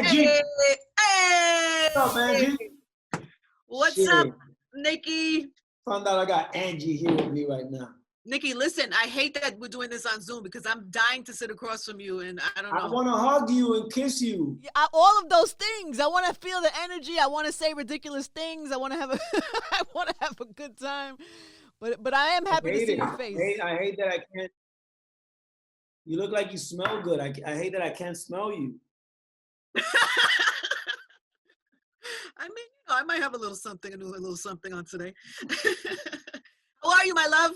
Angie. Hey, hey. What's up, Angie? What's up, Nicky? Found out I got Angie here with me right now. Nicky, listen, I hate that we're doing this on Zoom because I'm dying to sit across from you, and I don't know. I want to hug you and kiss you. Yeah, all of those things. I want to feel the energy. I want to say ridiculous things. I want to have a, I want to have a good time. But I am happy to see your face. I hate that I can't. You look like you smell good. I hate that I can't smell you. I mean, I might have a little something on today. How are you, my love?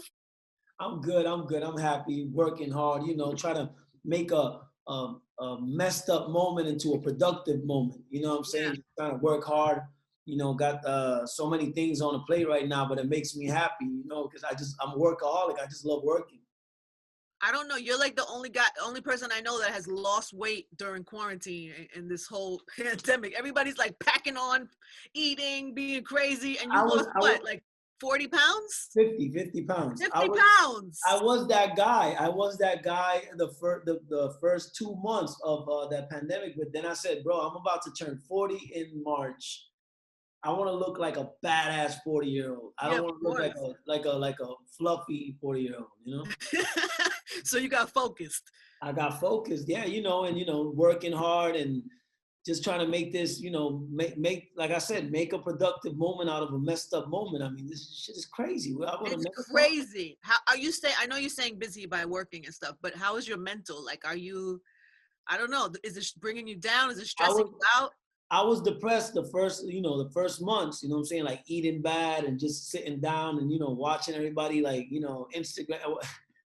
I'm good. I'm happy, working hard, trying to make a messed up moment into a productive moment. You know what I'm saying? Yeah. Trying to work hard, got so many things on the plate right now, but it makes me happy, because I'm a workaholic. I just love working. I don't know. You're like the only person I know that has lost weight during quarantine and this whole pandemic. Everybody's like packing on, eating, being crazy, and you lost what, like 40 pounds? 50 pounds. 50 pounds. I was that guy. The first 2 months of that pandemic. But then I said, bro, I'm about to turn 40 in March. I want to look like a badass 40-year-old. I don't want to look like a fluffy 40-year-old, So you got focused. I got focused, yeah, working hard and just trying to make this, make like I said, make a productive moment out of a messed up moment. I mean, this shit is crazy. It's crazy. How are you staying? I know you're staying busy by working and stuff, but how is your mental? Like, are you? I don't know. Is it bringing you down? Is it stressing you out? I was depressed the first months. What I'm saying, like eating bad and just sitting down and watching everybody like Instagram.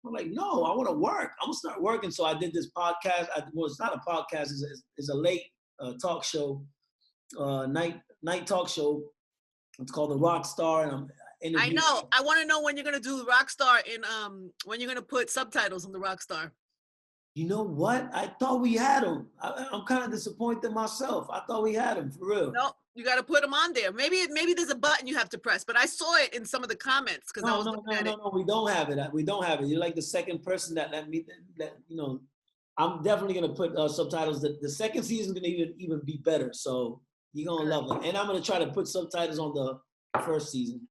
I'm like, no, I want to work. I'm gonna start working. So I did this podcast. Well, it's not a podcast. It's a late talk show, night talk show. It's called The Rock Star, and I'm interviewing. I know. I want to know when you're gonna do Rock Star when you're gonna put subtitles on the Rock Star. You know what? I thought we had them. I'm kind of disappointed myself. I thought we had them for real. No, you got to put them on there. Maybe there's a button you have to press, but I saw it in some of the comments because I was looking at it. No, we don't have it. We don't have it. You're like the second person that let me. I'm definitely gonna put subtitles. The second season is gonna even be better. So you're gonna love it. And I'm gonna try to put subtitles on the first season.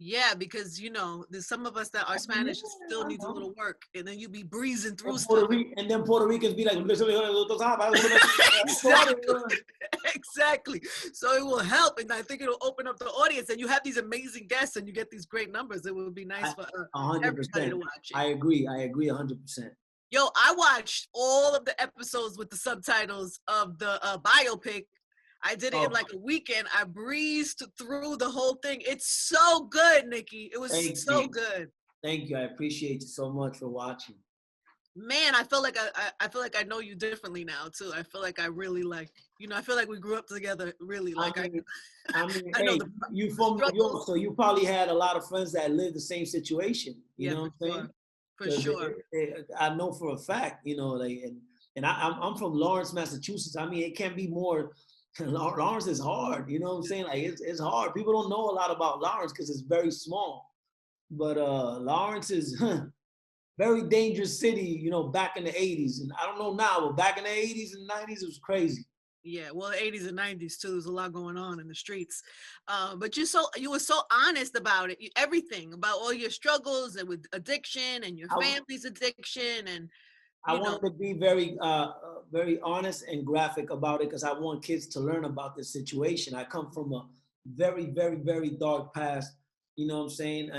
Yeah, because there's some of us that are Spanish still needs a little work, and then you be breezing through and then Puerto Ricans be like, exactly. So it will help, and I think it'll open up the audience. And you have these amazing guests, and you get these great numbers. It will be nice for everybody to watch it. I agree 100%. Yo, I watched all of the episodes with the subtitles of the biopic. I did it in like a weekend. I breezed through the whole thing. It's so good, Nicky. It was good. Thank you. I appreciate you so much for watching. Man, I feel like I know you differently now too. I feel like I really I feel like we grew up together. Really, like I mean, I know you from New York, so you probably had a lot of friends that lived the same situation. You know what I'm saying? For sure. I know for a fact. And I'm from Lawrence, Massachusetts. I mean, it can't be more. Lawrence is hard, you know what I'm saying? Like it's hard. People don't know a lot about Lawrence because it's very small. But Lawrence is very dangerous city, back in the 80s. And I don't know now, but back in the 80s and 90s, it was crazy. Yeah, well, the 80s and 90s too. There's a lot going on in the streets. But you were so honest about it, everything about all your struggles and with addiction and your family's addiction and. I wanted to be very, very honest and graphic about it because I want kids to learn about this situation. I come from a very, very, very dark past, you know what I'm saying?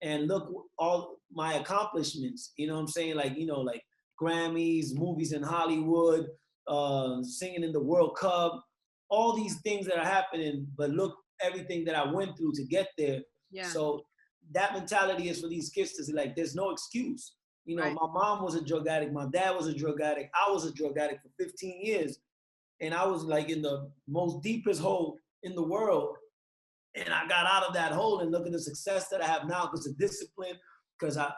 And look, all my accomplishments, you know what I'm saying? Like Grammys, movies in Hollywood, singing in the World Cup, all these things that are happening, but look, everything that I went through to get there. Yeah. So that mentality is for these kids to say, like, there's no excuse. Right. My mom was a drug addict. My dad was a drug addict. I was a drug addict for 15 years. And I was like in the most deepest hole in the world. And I got out of that hole and look at the success that I have now because of discipline, because I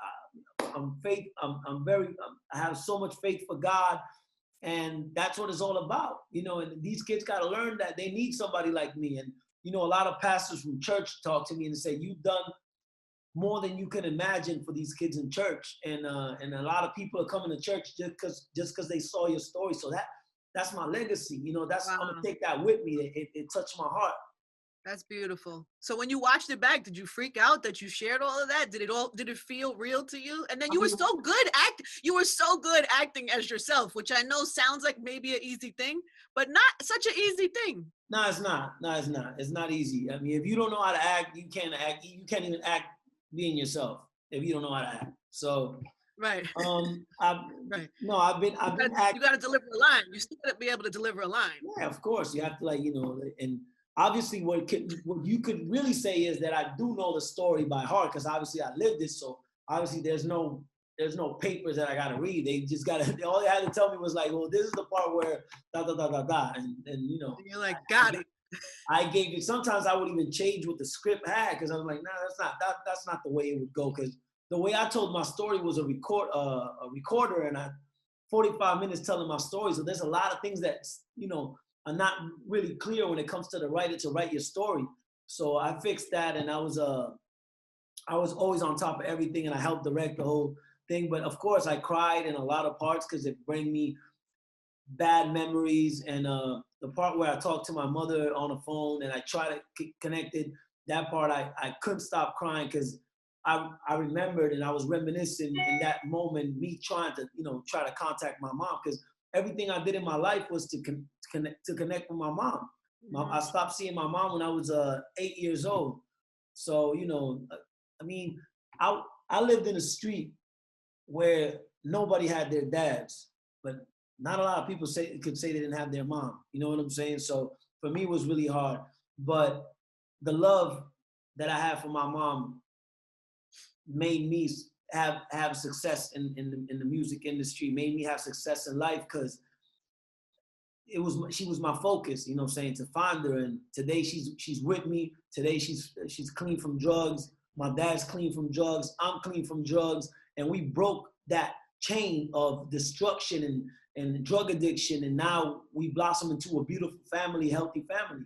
have so much faith for God. And that's what it's all about. And these kids got to learn that they need somebody like me. And, a lot of pastors from church talk to me and say, you've done more than you can imagine for these kids in church, and a lot of people are coming to church just because they saw your story. So that's my legacy. You know, Wow. I'm gonna take that with me. It touched my heart. That's beautiful. So when you watched it back, did you freak out that you shared all of that? Did it feel real to you? And then you were so good you were so good acting as yourself, which I know sounds like maybe an easy thing, but not such an easy thing. No, it's not. No, it's not. It's not easy. I mean, if you don't know how to act, you can't act. You can't even act being yourself if you don't know how to act. So, right. Right. No, I've been acting. You got to deliver a line. You still got to be able to deliver a line. Yeah, of course. You have to, like, you know, and obviously what you could really say is that I do know the story by heart, because obviously I lived it. So obviously there's no papers that I got to read. They just got to, all they had to tell me was like, well, this is the part where da da da da da, and you know. And you're like, got it. I gave it. Sometimes I would even change what the script had, because I was like, nah, that's not the way it would go. Because the way I told my story was a recorder, and 45 minutes telling my story. So there's a lot of things that, you know, are not really clear when it comes to the writer to write your story. So I fixed that, and I was always on top of everything, and I helped direct the whole thing. But of course, I cried in a lot of parts because it bring me bad memories. And the part where I talked to my mother on the phone and I try to connect it, that part I couldn't stop crying, because I remembered, and I was reminiscing in that moment, me trying to, you know, try to contact my mom, because everything I did in my life was to connect with my mom. I stopped seeing my mom when I was 8 years old. So, you know, I mean, I lived in a street where nobody had their dads, but not a lot of people could say they didn't have their mom. You know what I'm saying? So for me, it was really hard. But the love that I have for my mom made me have success in the music industry, made me have success in life, because she was my focus, you know what I'm saying, to find her. And today she's with me. Today she's clean from drugs. My dad's clean from drugs. I'm clean from drugs. And we broke that chain of destruction and drug addiction. And now we blossom into a beautiful family, healthy family.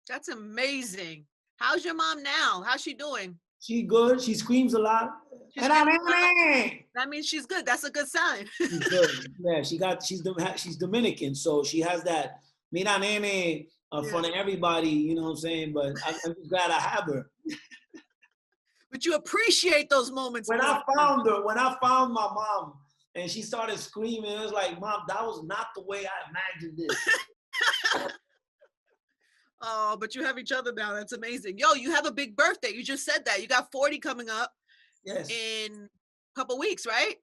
That's amazing. How's your mom now? How's she doing? She good. She screams a lot. That means she's good. That's a good sign. She's good. Yeah, she's Dominican, so she has that mira nene in front of everybody, you know what I'm saying? But I'm just glad I have her. But you appreciate those moments. When I found my mom and she started screaming, it was like, Mom, that was not the way I imagined this. Oh, but you have each other now. That's amazing. Yo, you have a big birthday. You just said that. You got 40 coming up. Yes. In a couple weeks, right?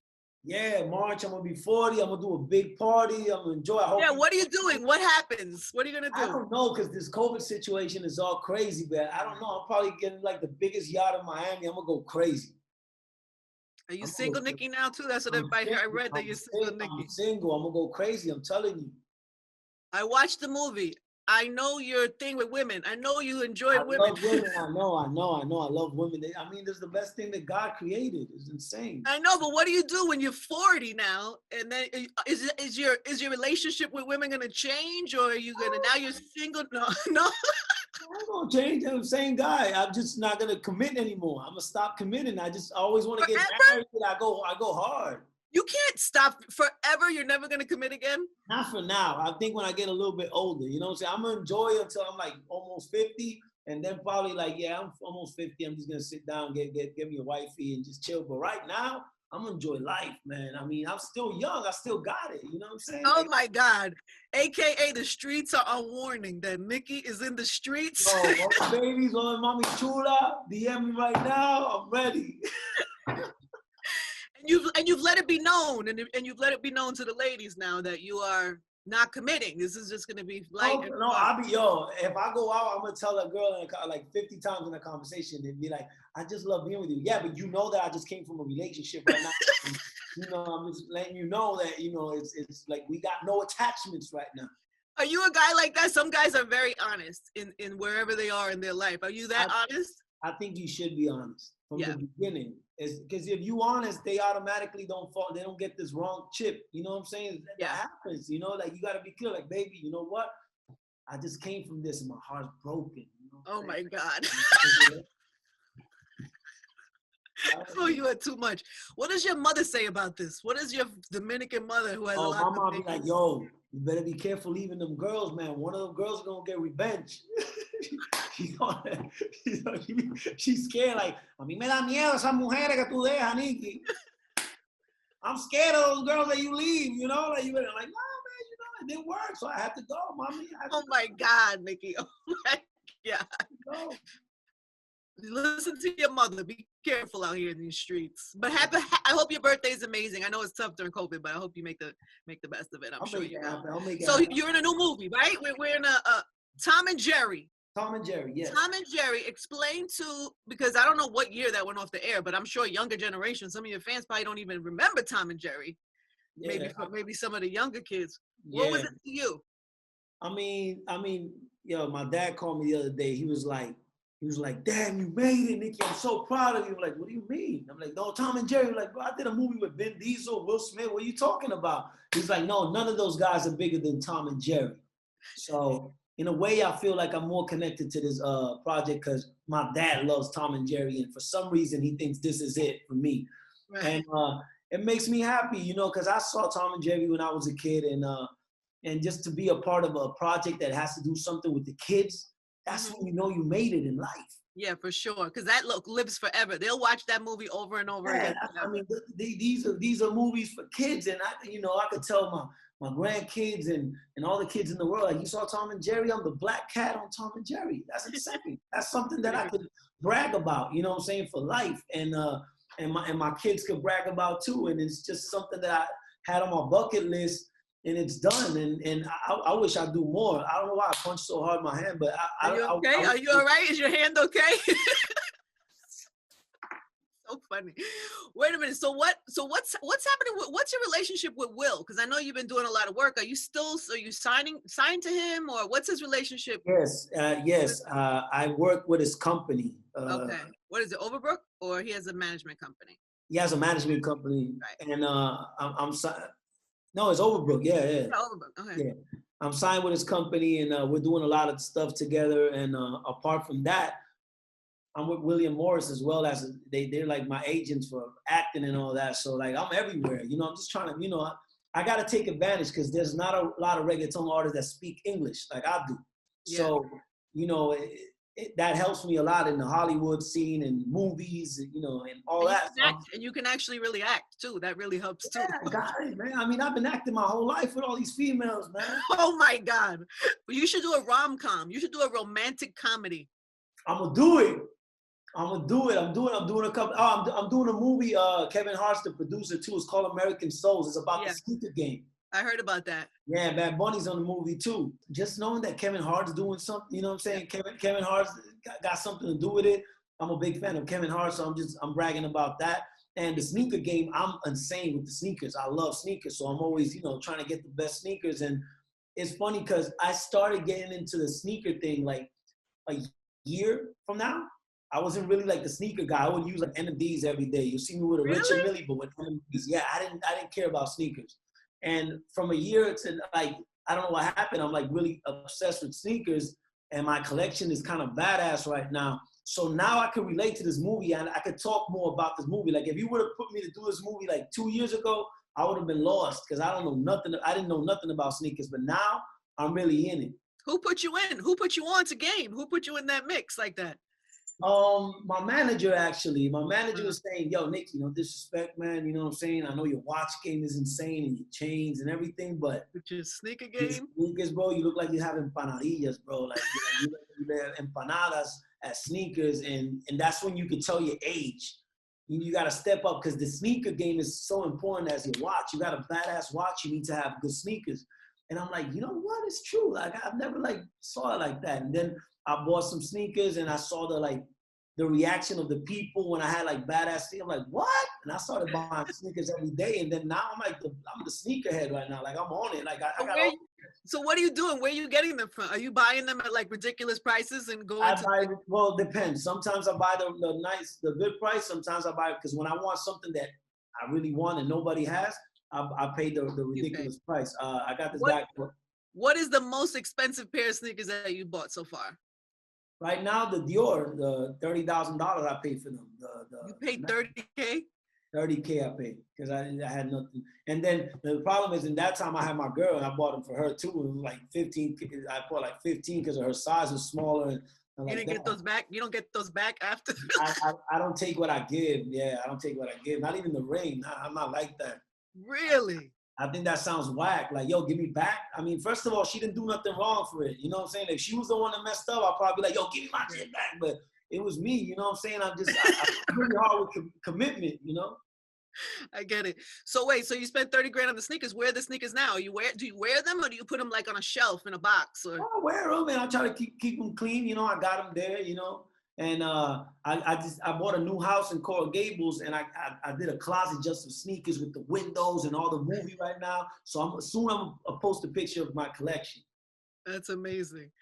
Yeah, March, I'm going to be 40. I'm going to do a big party. I'm going to enjoy. What are you doing? What happens? What are you going to do? I don't know, because this COVID situation is all crazy, but I don't know. I'm probably getting like the biggest yacht in Miami. I'm going to go crazy. Are you single, Nicky, now too? That's what I read that you're single, Nicky. I'm single. I'm going to go crazy. I'm telling you. I watched the movie. I know your thing with women. I know you enjoy women. Love women. I know. I love women. I mean, this is the best thing that God created. It's insane. I know, but what do you do when you're 40 now? And then is your relationship with women gonna change, or are you gonna now you're single? No. I'm gonna change. I'm the same guy. I'm just not gonna commit anymore. I'm gonna stop committing. I just always want to get married. I go hard. You can't stop forever. You're never going to commit again? Not for now. I think when I get a little bit older, you know what I'm saying? I'm going to enjoy it until I'm like almost 50. And then probably like, yeah, I'm almost 50. I'm just going to sit down, get me a wifey and just chill. But right now, I'm going to enjoy life, man. I mean, I'm still young. I still got it. You know what I'm saying? Oh, my God. AKA the streets are on warning that Nicky is in the streets. Oh, all the babies, all the mommy chula, DM me right now. I'm ready. And you've let it be known, and you've let it be known to the ladies now that you are not committing. This is just gonna be light. If I go out, I'm gonna tell a girl like 50 times in a conversation and be like, I just love being with you. Yeah, but you know that I just came from a relationship right now. And, you know, I'm just letting you know that, you know, it's like we got no attachments right now. Are you a guy like that? Some guys are very honest in wherever they are in their life. Are you that honest? I think you should be honest from the beginning. Because if you honest, they automatically don't fall. They don't get this wrong chip. You know what I'm saying? That happens. You know, like you got to be clear. Like, baby, you know what? I just came from this, and my heart's broken. You know oh my God! Oh, you had too much. What does your mother say about this? What is your Dominican mother who has a lot of my mom be like, yo, You better be careful leaving them girls, man. One of them girls is gonna get revenge. She's scared, like, a mí me da miedo esas mujeres que tú dejas, Nicky. I'm scared of those girls that you leave, you know? Like, no, man, it didn't work, so I had to go, mommy. Oh my God, Nicky. Oh my God. Listen to your mother. Be careful out here in these streets. But I hope your birthday is amazing. I know it's tough during COVID, but I hope you make the best of it. I'm sure you will. So you're in a new movie, right? We're in a Tom and Jerry. Tom and Jerry, yes. Tom and Jerry, explain because I don't know what year that went off the air, but I'm sure younger generation, some of your fans probably don't even remember Tom and Jerry. Yeah. Maybe some of the younger kids. Yeah. What was it to you? I mean, my dad called me the other day. He was like, damn, you made it, Nicky. I'm so proud of you. I'm like, what do you mean? I'm like, no, Tom and Jerry. I'm like, bro, I did a movie with Vin Diesel, Will Smith. What are you talking about? He's like, no, none of those guys are bigger than Tom and Jerry. So in a way, I feel like I'm more connected to this project because my dad loves Tom and Jerry. And for some reason, he thinks this is it for me. Right. And it makes me happy, you know, because I saw Tom and Jerry when I was a kid. And just to be a part of a project that has to do something with the kids, that's when you know you made it in life. Yeah, for sure. Because that look lives forever. They'll watch that movie over and over again. I mean, these are movies for kids, and I could tell my grandkids and all the kids in the world, like, you saw Tom and Jerry. I'm the black cat on Tom and Jerry. That's insane. That's something that I could brag about. You know what I'm saying, for life, and my kids could brag about too. And it's just something that I had on my bucket list. And it's done, and I wish I'd do more. I don't know why I punched so hard in my hand, but Are you okay? Are you all right? Is your hand okay? So funny. Wait a minute. So what's happening? What's your relationship with Will? Because I know you've been doing a lot of work. Are you signed to him, or what's his relationship? Yes. I work with his company. Okay. What is it, Overbrook, or he has a management company? He has a management company, right. And I'm signed. No, it's Overbrook. Yeah. Overbrook. Okay. Yeah, I'm signed with his company, and we're doing a lot of stuff together. And apart from that, I'm with William Morris as well. As they're like my agents for acting and all that. So like I'm everywhere. You know, I'm just trying to. You know, I got to take advantage because there's not a lot of reggaeton artists that speak English like I do. Yeah. So you know. That helps me a lot in the Hollywood scene and movies, you know, and all that. And you can actually really act too. That really helps too. Yeah, got it, man. I mean, I've been acting my whole life with all these females, man. Oh my God. You should do a rom-com. You should do a romantic comedy. I'm gonna do it. I'm doing a couple. I'm doing a movie. Kevin Hart's the producer too. It's called American Souls. It's about the sneaker game. I heard about that. Yeah, Bad Bunny's on the movie too. Just knowing that Kevin Hart's doing something, you know what I'm saying? Kevin Hart's got something to do with it. I'm a big fan of Kevin Hart, so I'm bragging about that. And the sneaker game, I'm insane with the sneakers. I love sneakers, so I'm always, you know, trying to get the best sneakers. And it's funny because I started getting into the sneaker thing like a year from now. I wasn't really like the sneaker guy. I would use like NMDs every day. You see me with a Richard Mille, but with NMDs. Yeah, I didn't care about sneakers. And from a year to like, I don't know what happened. I'm like really obsessed with sneakers, and my collection is kind of badass right now. So now I can relate to this movie, and I could talk more about this movie. Like if you would have put me to do this movie like 2 years ago, I would have been lost because I didn't know nothing about sneakers. But now I'm really in it. Who put you in? Who put you on to game? Who put you in that mix like that? My manager actually. My manager was saying, "Yo, Nick, no disrespect, man. You know what I'm saying? I know your watch game is insane and your chains and everything, but your sneaker game, sneakers, bro. You look like you have empanadillas, bro. Like you have empanadas at sneakers, and that's when you can tell your age. You got to step up because the sneaker game is so important as your watch. You got a badass watch. You need to have good sneakers." And I'm like, you know what? It's true. Like I've never like saw it like that. And then I bought some sneakers and I saw the reaction of the people when I had like badass sneakers. I'm like, what? And I started buying sneakers every day. And then now I'm the sneakerhead right now. Like I'm on it. Like I got all. So what are you doing? Where are you getting them from? Are you buying them at like ridiculous prices and going well, it depends. Sometimes I buy the good price. Sometimes I buy it because when I want something that I really want and nobody has, I pay the ridiculous price. I got this guy. What is the most expensive pair of sneakers that you bought so far? Right now, the Dior, the $30,000 I paid for them. You paid $30K? 30K I paid because I had nothing. And then the problem is, in that time I had my girl and I bought them for her too. It was like 15. I bought like 15 because her size is smaller. And you didn't get those back. You don't get those back after. I don't take what I give. Yeah, I don't take what I give. Not even the ring. I'm not like that. Really? I think that sounds whack. Like, yo, give me back. I mean, first of all, she didn't do nothing wrong for it. You know what I'm saying? If she was the one that messed up, I'd probably be like, yo, give me my shit back. But it was me. You know what I'm saying? I'm really hard with commitment. You know. I get it. So wait, so you spent 30 grand on the sneakers. Where are the sneakers now? Do you wear them or do you put them like on a shelf in a box? Or? I wear them and I try to keep them clean. You know, I got them there. You know, and I bought a new house in Coral Gables and I did a closet just of sneakers with the windows and all the movie right now. So I'm gonna post a picture of my collection. That's amazing.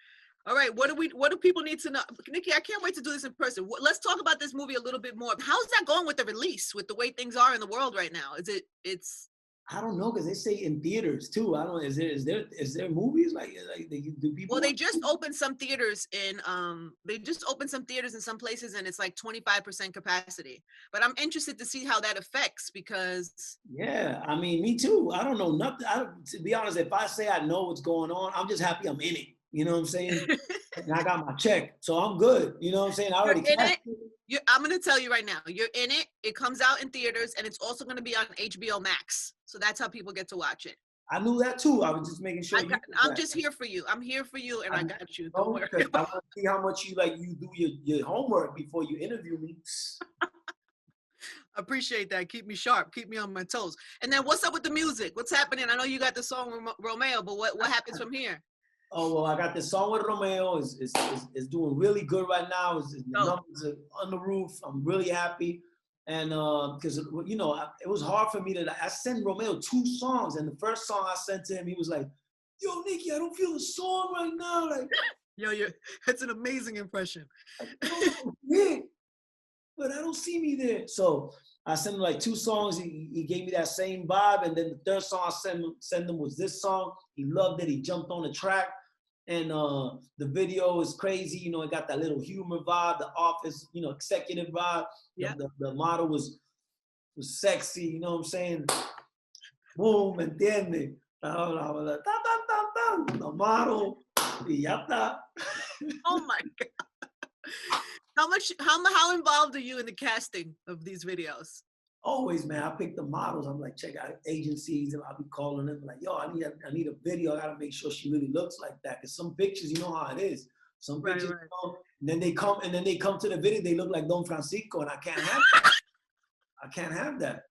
All right, what do people need to know? Nicky, I can't wait to do this in person. Let's talk about this movie a little bit more. How's that going with the release, with the way things are in the world right now? It's I don't know, because they say in theaters too. I don't know. Is there movies like do people? Well, they just opened some theaters in some places, and it's like 25% capacity. But I'm interested to see how that affects because. Yeah, I mean, me too. I don't know nothing. To be honest, if I say I know what's going on, I'm just happy I'm in it. You know what I'm saying? And I got my check, so I'm good. You know what I'm saying? I already. I'm going to tell you right now, you're in it. It comes out in theaters, and it's also going to be on HBO Max. So that's how people get to watch it. I knew that too. I was just making sure. I'm just here for you. I'm here for you, and I got you. Don't worry. I want to see how much you do your homework before you interview me. Appreciate that. Keep me sharp. Keep me on my toes. And then what's up with the music? What's happening? I know you got the song Romeo, but what happens from here? Oh, well, I got this song with Romeo. It's doing really good right now. The numbers are on the roof. I'm really happy. And because, you know, it was hard for me I sent Romeo 2 songs. And the first song I sent to him, he was like, yo, Nicky, I don't feel the song right now. Like, yo, that's an amazing impression. But I don't see me there. So I sent him like 2 songs. He gave me that same vibe. And then the third song I sent him was this song. He loved it. He jumped on the track. And the video is crazy. You know, it got that little humor vibe, the Office, you know, executive vibe. Yeah. The model was sexy. You know what I'm saying? Boom, entiende. The model. Y ya está. Oh my God. How involved are you in the casting of these videos? Always, man. I pick the models. I'm like, check out agencies, and I'll be calling them like, yo, I need a video. I gotta make sure she really looks like that. Cause some pictures, you know how it is. Some pictures, right. You know, and then they come to the video, they look like Don Francisco, and I can't have that. I can't have that.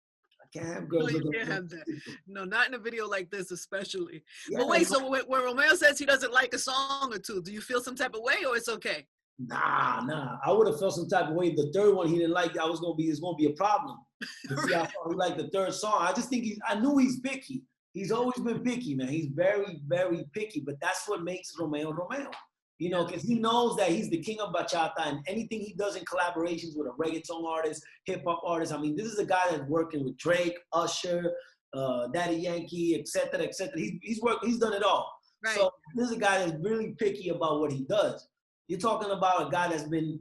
I can't have girls. No, you can't have that. No, not in a video like this, especially. Yeah, but wait, so when Romeo says he doesn't like a song or 2, do you feel some type of way, or it's okay? Nah. I would have felt some type of way. The third one he didn't like. It's gonna be a problem. See, I thought he liked the third song. I just think I knew he's picky. He's always been picky, man. He's very, very picky. But that's what makes Romeo Romeo. You know, because he knows that he's the king of bachata, and anything he does in collaborations with a reggaeton artist, hip hop artist. I mean, this is a guy that's working with Drake, Usher, Daddy Yankee, etc., etc. He's done it all. Right. So this is a guy that's really picky about what he does. You're talking about a guy has been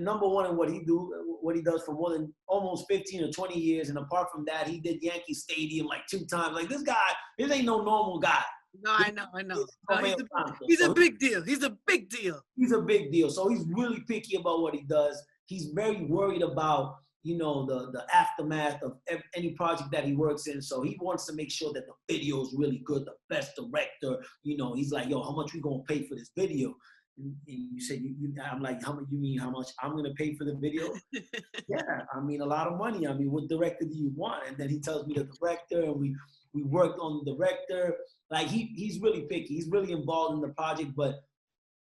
number one in what he does for more than almost 15 or 20 years. And apart from that, he did Yankee Stadium like 2 times. Like this ain't no normal guy. No, I know. No, he's a big deal. He's a big deal. He's a big deal. So he's really picky about what he does. He's very worried about, you know, the aftermath of any project that he works in. So he wants to make sure that the video is really good, the best director. You know, he's like, yo, how much we gonna pay for this video? And you said, I'm like, how much? You mean how much I'm gonna pay for the video? Yeah, I mean a lot of money. I mean, what director do you want? And then he tells me the director, and we worked on the director. Like he's really picky. He's really involved in the project. But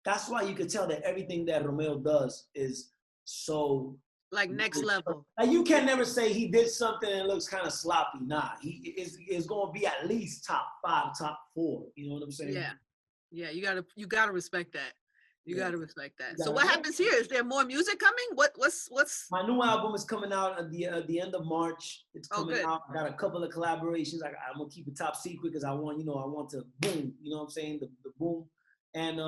that's why you could tell that everything that Romeo does is so like next level. Like you can never say he did something and it looks kind of sloppy. Nah, he is going to be at least top 5, top 4. You know what I'm saying? Yeah. You gotta respect that. You gotta respect that. So what happens here? Is there more music coming? What's? My new album is coming out at the end of March. It's coming out. I got a couple of collaborations. I'm gonna keep it top secret because I want to boom. You know what I'm saying? The boom. And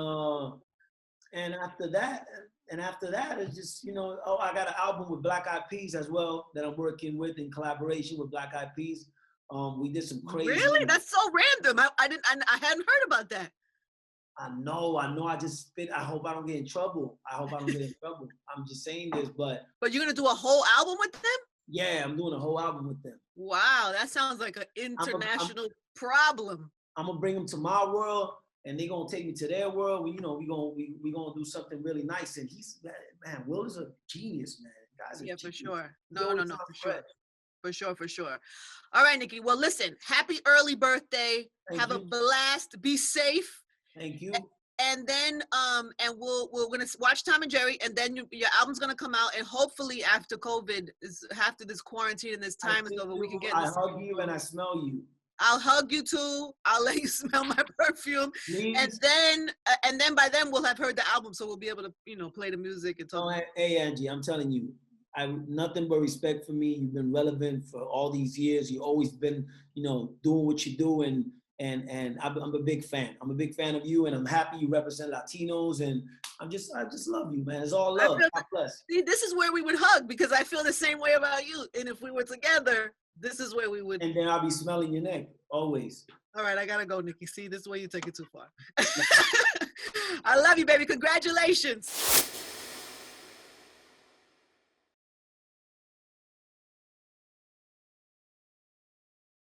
after that, and after that, it's just, you know, oh, I got an album with Black Eyed Peas as well that I'm working with in collaboration with Black Eyed Peas. We did some crazy. Really? That's so random. I hadn't heard about that. I know. I just spit. I hope I don't get in trouble. I'm just saying this, but. But you're gonna do a whole album with them? Yeah, I'm doing a whole album with them. Wow, that sounds like an international problem. I'm gonna bring them to my world, and they're gonna take me to their world. We gonna do something really nice. And he's, man, Will is a genius, man. Guy's a genius. For sure. No, for sure. All right, Nicky. Well, listen, happy early birthday. Have a blast. Be safe. Thank you. And then we're gonna watch Tom and Jerry, and then your album's gonna come out, and hopefully after after this quarantine and this time is over, we can get. I hug you and I smell you. I'll hug you too. I'll let you smell my perfume, Please. and then by then we'll have heard the album, so we'll be able to, you know, play the music and talk. Hey Angie, I'm telling you, I nothing but respect for me. You've been relevant for all these years. You've always been, you know, doing what you do, and I'm a big fan. I'm a big fan of you, and I'm happy you represent Latinos, and I just love you, man. It's all love. God bless. See, this is where we would hug, because I feel the same way about you. And if we were together, this is where we would. And then I'll be smelling your neck always. All right, I gotta go, Nicky. See, this is where you take it too far. I love you, baby. Congratulations.